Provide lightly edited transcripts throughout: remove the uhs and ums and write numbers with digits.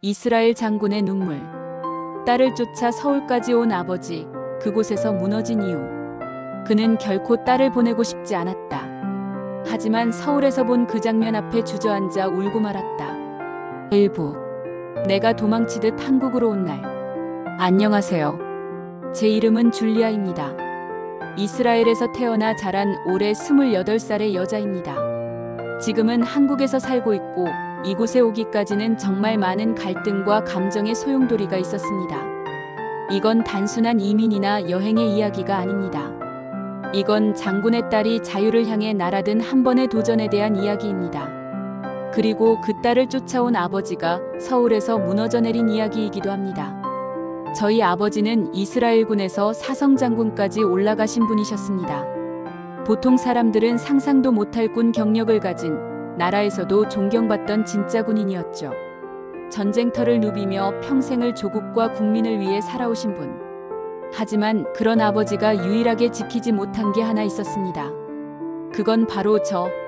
이스라엘 장군의 눈물. 딸을 쫓아 서울까지 온 아버지, 그곳에서 무너진 이유. 그는 결코 딸을 보내고 싶지 않았다. 하지만 서울에서 본 그 장면 앞에 주저앉아 울고 말았다. 일부. 내가 도망치듯 한국으로 온 날. 안녕하세요. 제 이름은 줄리아입니다. 이스라엘에서 태어나 자란 올해 28살의 여자입니다. 지금은 한국에서 살고 있고 이곳에 오기까지는 정말 많은 갈등과 감정의 소용돌이가 있었습니다. 이건 단순한 이민이나 여행의 이야기가 아닙니다. 이건 장군의 딸이 자유를 향해 날아든 한 번의 도전에 대한 이야기입니다. 그리고 그 딸을 쫓아온 아버지가 서울에서 무너져 내린 이야기이기도 합니다. 저희 아버지는 이스라엘군에서 사성장군까지 올라가신 분이셨습니다. 보통 사람들은 상상도 못할 군 경력을 가진, 나라에서도 존경받던 진짜 군인이었죠. 전쟁터를 누비며 평생을 조국과 국민을 위해 살아오신 분. 하지만 그런 아버지가 유일하게 지키지 못한 게 하나 있었습니다. 그건 바로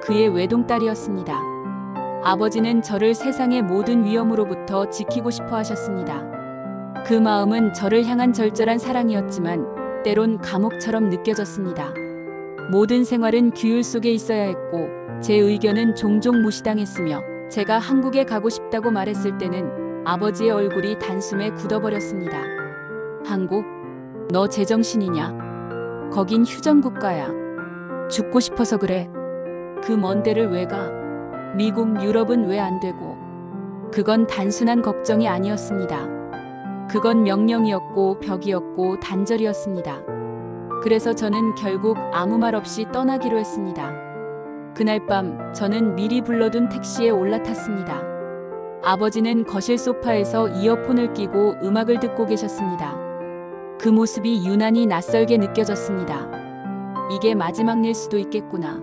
그의 외동딸이었습니다. 아버지는 저를 세상의 모든 위험으로부터 지키고 싶어 하셨습니다. 그 마음은 저를 향한 절절한 사랑이었지만 때론 감옥처럼 느껴졌습니다. 모든 생활은 규율 속에 있어야 했고 제 의견은 종종 무시당했으며 제가 한국에 가고 싶다고 말했을 때는 아버지의 얼굴이 단숨에 굳어버렸습니다. 한국? 너 제정신이냐? 거긴 휴전국가야. 죽고 싶어서 그래. 그 먼 데를 왜 가? 미국, 유럽은 왜 안 되고? 그건 단순한 걱정이 아니었습니다. 그건 명령이었고 벽이었고 단절이었습니다. 그래서 저는 결국 아무 말 없이 떠나기로 했습니다. 그날 밤 저는 미리 불러둔 택시에 올라탔습니다. 아버지는 거실 소파에서 이어폰을 끼고 음악을 듣고 계셨습니다. 그 모습이 유난히 낯설게 느껴졌습니다. 이게 마지막 일 수도 있겠구나.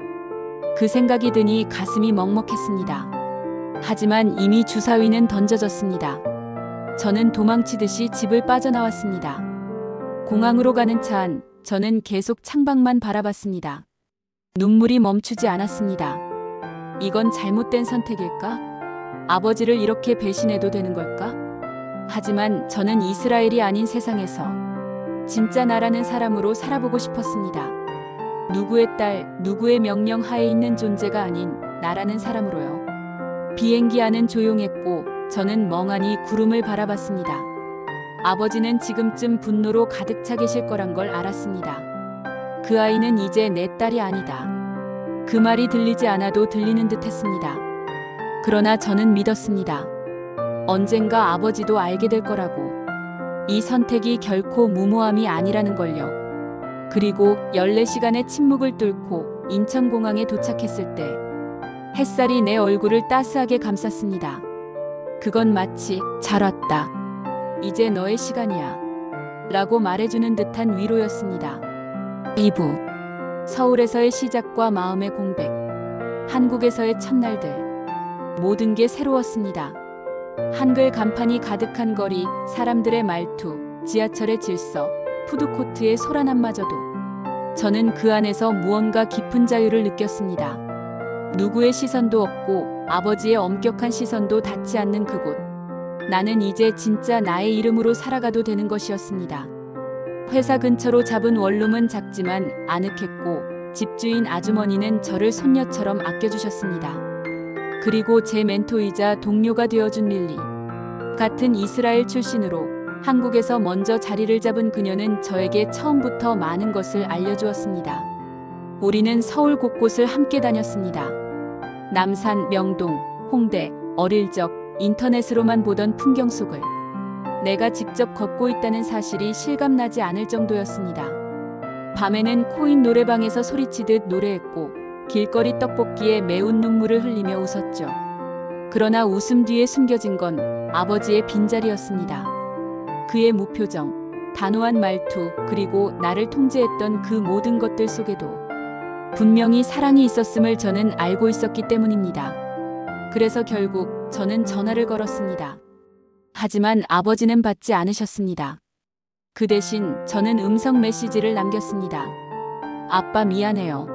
그 생각이 드니 가슴이 먹먹했습니다. 하지만 이미 주사위는 던져졌습니다. 저는 도망치듯이 집을 빠져나왔습니다. 공항으로 가는 차 안, 저는 계속 창밖만 바라봤습니다. 눈물이 멈추지 않았습니다. 이건 잘못된 선택일까? 아버지를 이렇게 배신해도 되는 걸까? 하지만 저는 이스라엘이 아닌 세상에서 진짜 나라는 사람으로 살아보고 싶었습니다. 누구의 딸, 누구의 명령 하에 있는 존재가 아닌 나라는 사람으로요. 비행기 안은 조용했고 저는 멍하니 구름을 바라봤습니다. 아버지는 지금쯤 분노로 가득 차 계실 거란 걸 알았습니다. 그 아이는 이제 내 딸이 아니다. 그 말이 들리지 않아도 들리는 듯 했습니다. 그러나 저는 믿었습니다. 언젠가 아버지도 알게 될 거라고. 이 선택이 결코 무모함이 아니라는 걸요. 그리고 14시간의 침묵을 뚫고 인천공항에 도착했을 때 햇살이 내 얼굴을 따스하게 감쌌습니다. 그건 마치 잘 왔다. 이제 너의 시간이야. 라고 말해주는 듯한 위로였습니다. 2부. 서울에서의 시작과 마음의 공백. 한국에서의 첫날들. 모든 게 새로웠습니다. 한글 간판이 가득한 거리, 사람들의 말투, 지하철의 질서, 푸드코트의 소란함마저도 저는 그 안에서 무언가 깊은 자유를 느꼈습니다. 누구의 시선도 없고 아버지의 엄격한 시선도 닿지 않는 그곳. 나는 이제 진짜 나의 이름으로 살아가도 되는 것이었습니다. 회사 근처로 잡은 원룸은 작지만 아늑했고 집주인 아주머니는 저를 손녀처럼 아껴주셨습니다. 그리고 제 멘토이자 동료가 되어준 릴리. 같은 이스라엘 출신으로 한국에서 먼저 자리를 잡은 그녀는 저에게 처음부터 많은 것을 알려주었습니다. 우리는 서울 곳곳을 함께 다녔습니다. 남산, 명동, 홍대, 어릴 적 인터넷으로만 보던 풍경 속을 내가 직접 걷고 있다는 사실이 실감나지 않을 정도였습니다. 밤에는 코인 노래방에서 소리치듯 노래했고 길거리 떡볶이에 매운 눈물을 흘리며 웃었죠. 그러나 웃음 뒤에 숨겨진 건 아버지의 빈자리였습니다. 그의 무표정, 단호한 말투, 그리고 나를 통제했던 그 모든 것들 속에도 분명히 사랑이 있었음을 저는 알고 있었기 때문입니다. 그래서 결국 저는 전화를 걸었습니다. 하지만 아버지는 받지 않으셨습니다. 그 대신 저는 음성 메시지를 남겼습니다. 아빠 미안해요.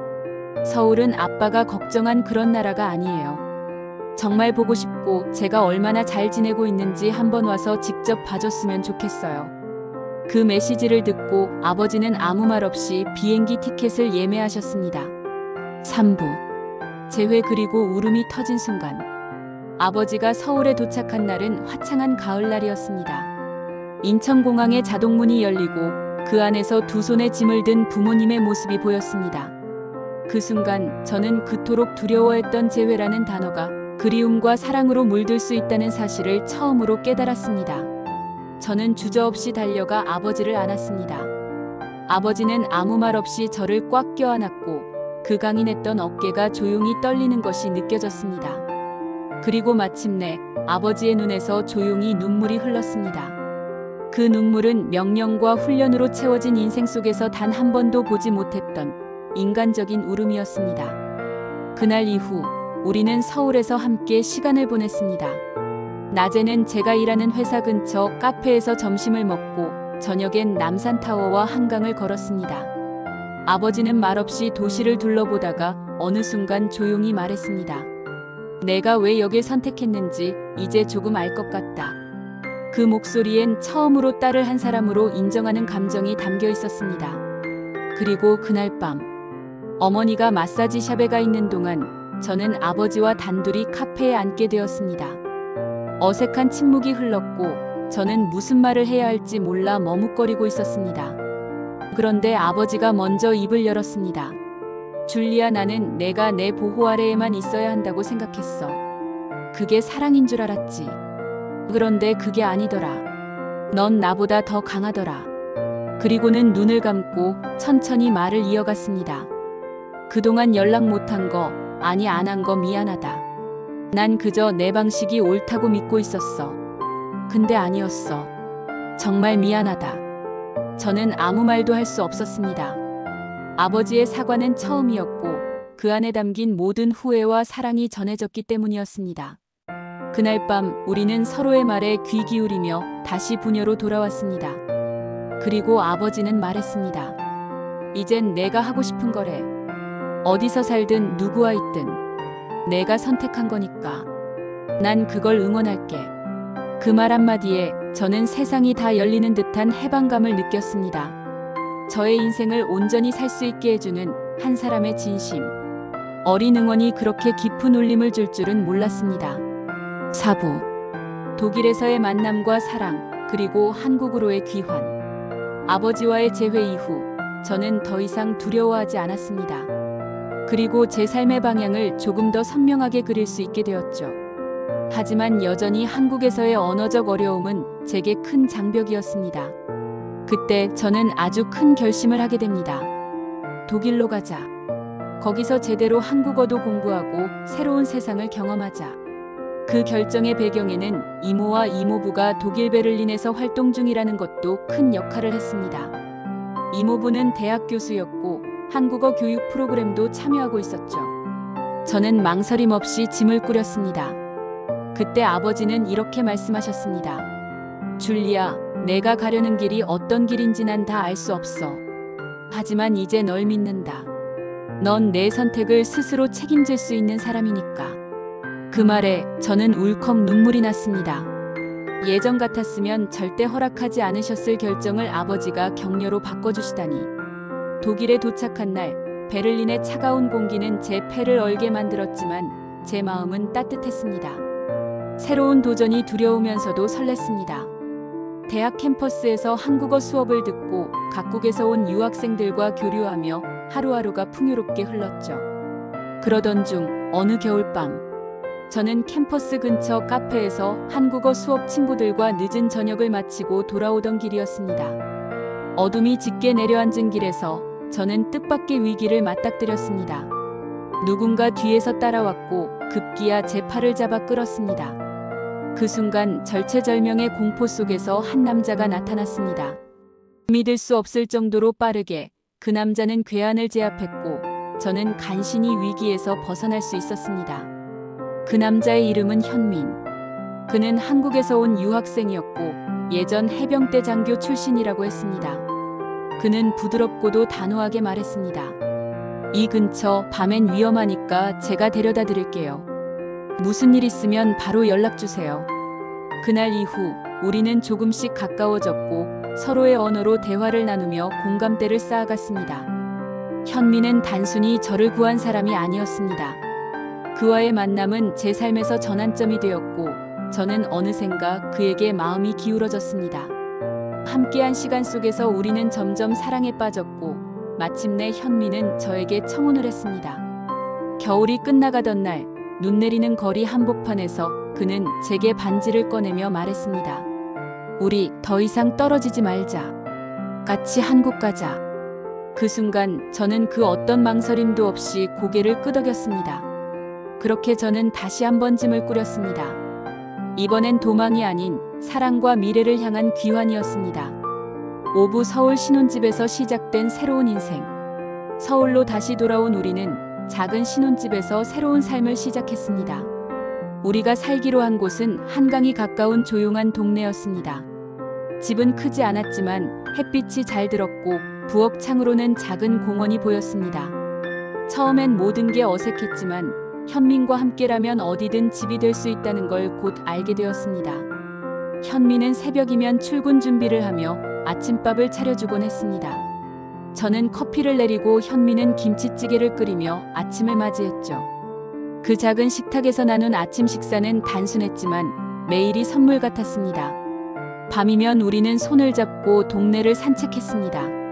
서울은 아빠가 걱정한 그런 나라가 아니에요. 정말 보고 싶고 제가 얼마나 잘 지내고 있는지 한번 와서 직접 봐줬으면 좋겠어요. 그 메시지를 듣고 아버지는 아무 말 없이 비행기 티켓을 예매하셨습니다. 3부. 재회 그리고 울음이 터진 순간. 아버지가 서울에 도착한 날은 화창한 가을날이었습니다. 인천공항의 자동문이 열리고 그 안에서 두 손에 짐을 든 부모님의 모습이 보였습니다. 그 순간 저는 그토록 두려워했던 재회라는 단어가 그리움과 사랑으로 물들 수 있다는 사실을 처음으로 깨달았습니다. 저는 주저없이 달려가 아버지를 안았습니다. 아버지는 아무 말 없이 저를 꽉 껴안았고 그 강인했던 어깨가 조용히 떨리는 것이 느껴졌습니다. 그리고 마침내 아버지의 눈에서 조용히 눈물이 흘렀습니다. 그 눈물은 명령과 훈련으로 채워진 인생 속에서 단 한 번도 보지 못했던 인간적인 울음이었습니다. 그날 이후 우리는 서울에서 함께 시간을 보냈습니다. 낮에는 제가 일하는 회사 근처 카페에서 점심을 먹고 저녁엔 남산타워와 한강을 걸었습니다. 아버지는 말없이 도시를 둘러보다가 어느 순간 조용히 말했습니다. 내가 왜 여길 선택했는지 이제 조금 알 것 같다. 그 목소리엔 처음으로 딸을 한 사람으로 인정하는 감정이 담겨 있었습니다. 그리고 그날 밤 어머니가 마사지 샵에 가 있는 동안 저는 아버지와 단둘이 카페에 앉게 되었습니다. 어색한 침묵이 흘렀고 저는 무슨 말을 해야 할지 몰라 머뭇거리고 있었습니다. 그런데 아버지가 먼저 입을 열었습니다. 줄리아, 나는 내가 내 보호 아래에만 있어야 한다고 생각했어. 그게 사랑인 줄 알았지. 그런데 그게 아니더라. 넌 나보다 더 강하더라. 그리고는 눈을 감고 천천히 말을 이어갔습니다. 그동안 연락 못한 거, 아니 안 한 거 미안하다. 난 그저 내 방식이 옳다고 믿고 있었어. 근데 아니었어. 정말 미안하다. 저는 아무 말도 할 수 없었습니다. 아버지의 사과는 처음이었고 그 안에 담긴 모든 후회와 사랑이 전해졌기 때문이었습니다. 그날 밤 우리는 서로의 말에 귀 기울이며 다시 부녀로 돌아왔습니다. 그리고 아버지는 말했습니다. 이젠 내가 하고 싶은 거래. 어디서 살든 누구와 있든 내가 선택한 거니까. 난 그걸 응원할게. 그 말 한마디에 저는 세상이 다 열리는 듯한 해방감을 느꼈습니다. 저의 인생을 온전히 살 수 있게 해주는 한 사람의 진심. 어린 응원이 그렇게 깊은 울림을 줄 줄은 몰랐습니다. 4부. 독일에서의 만남과 사랑, 그리고 한국으로의 귀환. 아버지와의 재회 이후 저는 더 이상 두려워하지 않았습니다. 그리고 제 삶의 방향을 조금 더 선명하게 그릴 수 있게 되었죠. 하지만 여전히 한국에서의 언어적 어려움은 제게 큰 장벽이었습니다. 그때 저는 아주 큰 결심을 하게 됩니다. 독일로 가자. 거기서 제대로 한국어도 공부하고 새로운 세상을 경험하자. 그 결정의 배경에는 이모와 이모부가 독일 베를린에서 활동 중이라는 것도 큰 역할을 했습니다. 이모부는 대학 교수였고 한국어 교육 프로그램도 참여하고 있었죠. 저는 망설임 없이 짐을 꾸렸습니다. 그때 아버지는 이렇게 말씀하셨습니다. 줄리아, 내가 가려는 길이 어떤 길인지 난 다 알 수 없어. 하지만 이제 널 믿는다. 넌 내 선택을 스스로 책임질 수 있는 사람이니까. 그 말에 저는 울컥 눈물이 났습니다. 예전 같았으면 절대 허락하지 않으셨을 결정을 아버지가 격려로 바꿔주시다니. 독일에 도착한 날 베를린의 차가운 공기는 제 폐를 얼게 만들었지만 제 마음은 따뜻했습니다. 새로운 도전이 두려우면서도 설렜습니다. 대학 캠퍼스에서 한국어 수업을 듣고 각국에서 온 유학생들과 교류하며 하루하루가 풍요롭게 흘렀죠. 그러던 중 어느 겨울밤 저는 캠퍼스 근처 카페에서 한국어 수업 친구들과 늦은 저녁을 마치고 돌아오던 길이었습니다. 어둠이 짙게 내려앉은 길에서 저는 뜻밖의 위기를 맞닥뜨렸습니다. 누군가 뒤에서 따라왔고 급기야 제 팔을 잡아 끌었습니다. 그 순간 절체절명의 공포 속에서 한 남자가 나타났습니다. 믿을 수 없을 정도로 빠르게 그 남자는 괴한을 제압했고 저는 간신히 위기에서 벗어날 수 있었습니다. 그 남자의 이름은 현민. 그는 한국에서 온 유학생이었고 예전 해병대 장교 출신이라고 했습니다. 그는 부드럽고도 단호하게 말했습니다. 이 근처 밤엔 위험하니까 제가 데려다 드릴게요. 무슨 일 있으면 바로 연락 주세요. 그날 이후 우리는 조금씩 가까워졌고 서로의 언어로 대화를 나누며 공감대를 쌓아갔습니다. 현미는 단순히 저를 구한 사람이 아니었습니다. 그와의 만남은 제 삶에서 전환점이 되었고 저는 어느샌가 그에게 마음이 기울어졌습니다. 함께한 시간 속에서 우리는 점점 사랑에 빠졌고 마침내 현미는 저에게 청혼을 했습니다. 겨울이 끝나가던 날 눈 내리는 거리 한복판에서 그는 제게 반지를 꺼내며 말했습니다. 우리 더 이상 떨어지지 말자. 같이 한국 가자. 그 순간 저는 그 어떤 망설임도 없이 고개를 끄덕였습니다. 그렇게 저는 다시 한번 짐을 꾸렸습니다. 이번엔 도망이 아닌 사랑과 미래를 향한 귀환이었습니다. 오부 서울 신혼집에서 시작된 새로운 인생. 서울로 다시 돌아온 우리는 작은 신혼집에서 새로운 삶을 시작했습니다. 우리가 살기로 한 곳은 한강이 가까운 조용한 동네였습니다. 집은 크지 않았지만 햇빛이 잘 들었고 부엌 창으로는 작은 공원이 보였습니다. 처음엔 모든 게 어색했지만 현민과 함께라면 어디든 집이 될 수 있다는 걸 곧 알게 되었습니다. 현민은 새벽이면 출근 준비를 하며 아침밥을 차려주곤 했습니다. 저는 커피를 내리고 현민은 김치찌개를 끓이며 아침을 맞이했죠. 그 작은 식탁에서 나눈 아침 식사는 단순했지만 매일이 선물 같았습니다. 밤이면 우리는 손을 잡고 동네를 산책했습니다.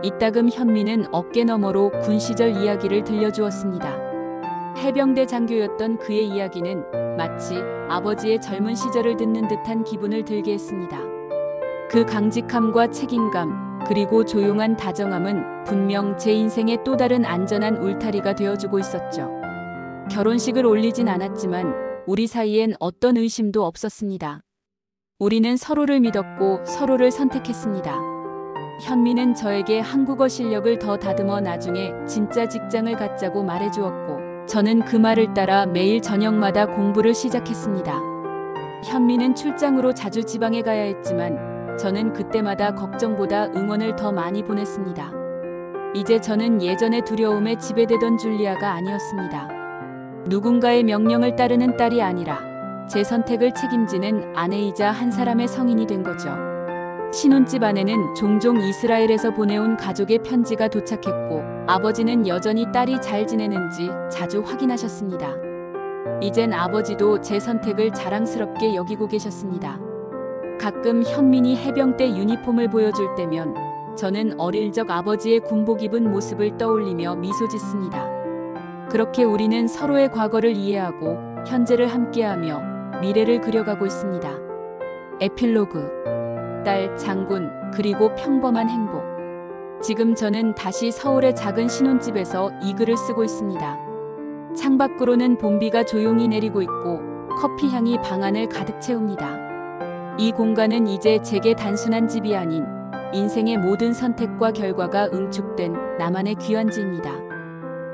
이따금 현민은 어깨 너머로 군 시절 이야기를 들려주었습니다. 해병대 장교였던 그의 이야기는 마치 아버지의 젊은 시절을 듣는 듯한 기분을 들게 했습니다. 그 강직함과 책임감, 그리고 조용한 다정함은 분명 제 인생의 또 다른 안전한 울타리가 되어주고 있었죠. 결혼식을 올리진 않았지만 우리 사이엔 어떤 의심도 없었습니다. 우리는 서로를 믿었고 서로를 선택했습니다. 현미는 저에게 한국어 실력을 더 다듬어 나중에 진짜 직장을 갖자고 말해주었고 저는 그 말을 따라 매일 저녁마다 공부를 시작했습니다. 현미는 출장으로 자주 지방에 가야 했지만 저는 그때마다 걱정보다 응원을 더 많이 보냈습니다. 이제 저는 예전의 두려움에 지배되던 줄리아가 아니었습니다. 누군가의 명령을 따르는 딸이 아니라 제 선택을 책임지는 아내이자 한 사람의 성인이 된 거죠. 신혼집 안에는 종종 이스라엘에서 보내온 가족의 편지가 도착했고 아버지는 여전히 딸이 잘 지내는지 자주 확인하셨습니다. 이젠 아버지도 제 선택을 자랑스럽게 여기고 계셨습니다. 가끔 현민이 해병대 유니폼을 보여줄 때면 저는 어릴 적 아버지의 군복 입은 모습을 떠올리며 미소 짓습니다. 그렇게 우리는 서로의 과거를 이해하고 현재를 함께하며 미래를 그려가고 있습니다. 에필로그. 딸, 장군, 그리고 평범한 행복. 지금 저는 다시 서울의 작은 신혼집에서 이 글을 쓰고 있습니다. 창밖으로는 봄비가 조용히 내리고 있고 커피 향이 방 안을 가득 채웁니다. 이 공간은 이제 제게 단순한 집이 아닌 인생의 모든 선택과 결과가 응축된 나만의 귀환지입니다.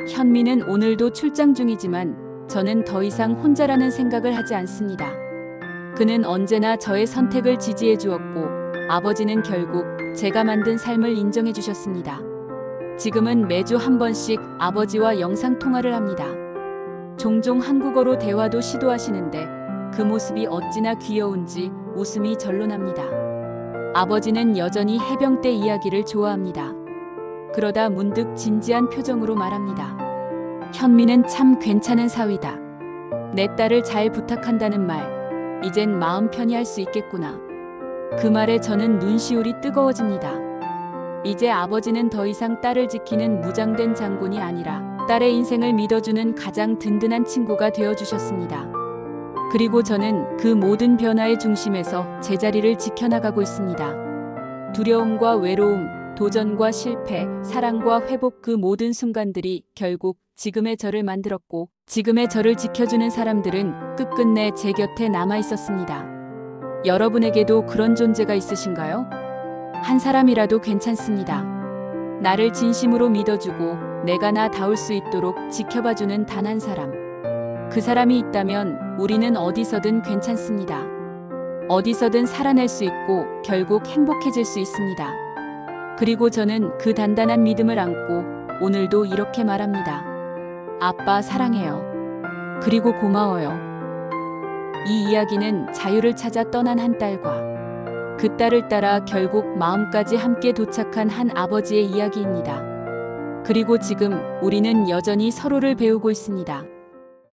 현미는 오늘도 출장 중이지만 저는 더 이상 혼자라는 생각을 하지 않습니다. 그는 언제나 저의 선택을 지지해 주었고 아버지는 결국 제가 만든 삶을 인정해 주셨습니다. 지금은 매주 한 번씩 아버지와 영상통화를 합니다. 종종 한국어로 대화도 시도하시는데 그 모습이 어찌나 귀여운지 웃음이 절로 납니다. 아버지는 여전히 해병대 이야기를 좋아합니다. 그러다 문득 진지한 표정으로 말합니다. 현미는 참 괜찮은 사위다. 내 딸을 잘 부탁한다는 말, 이젠 마음 편히 할 수 있겠구나. 그 말에 저는 눈시울이 뜨거워집니다. 이제 아버지는 더 이상 딸을 지키는 무장된 장군이 아니라 딸의 인생을 믿어주는 가장 든든한 친구가 되어주셨습니다. 그리고 저는 그 모든 변화의 중심에서 제 자리를 지켜나가고 있습니다. 두려움과 외로움, 도전과 실패, 사랑과 회복 그 모든 순간들이 결국 지금의 저를 만들었고 지금의 저를 지켜주는 사람들은 끝끝내 제 곁에 남아 있었습니다. 여러분에게도 그런 존재가 있으신가요? 한 사람이라도 괜찮습니다. 나를 진심으로 믿어주고 내가 나다울 수 있도록 지켜봐주는 단 한 사람. 그 사람이 있다면 우리는 어디서든 괜찮습니다. 어디서든 살아낼 수 있고 결국 행복해질 수 있습니다. 그리고 저는 그 단단한 믿음을 안고 오늘도 이렇게 말합니다. 아빠 사랑해요. 그리고 고마워요. 이 이야기는 자유를 찾아 떠난 한 딸과 그 딸을 따라 결국 마음까지 함께 도착한 한 아버지의 이야기입니다. 그리고 지금 우리는 여전히 서로를 배우고 있습니다.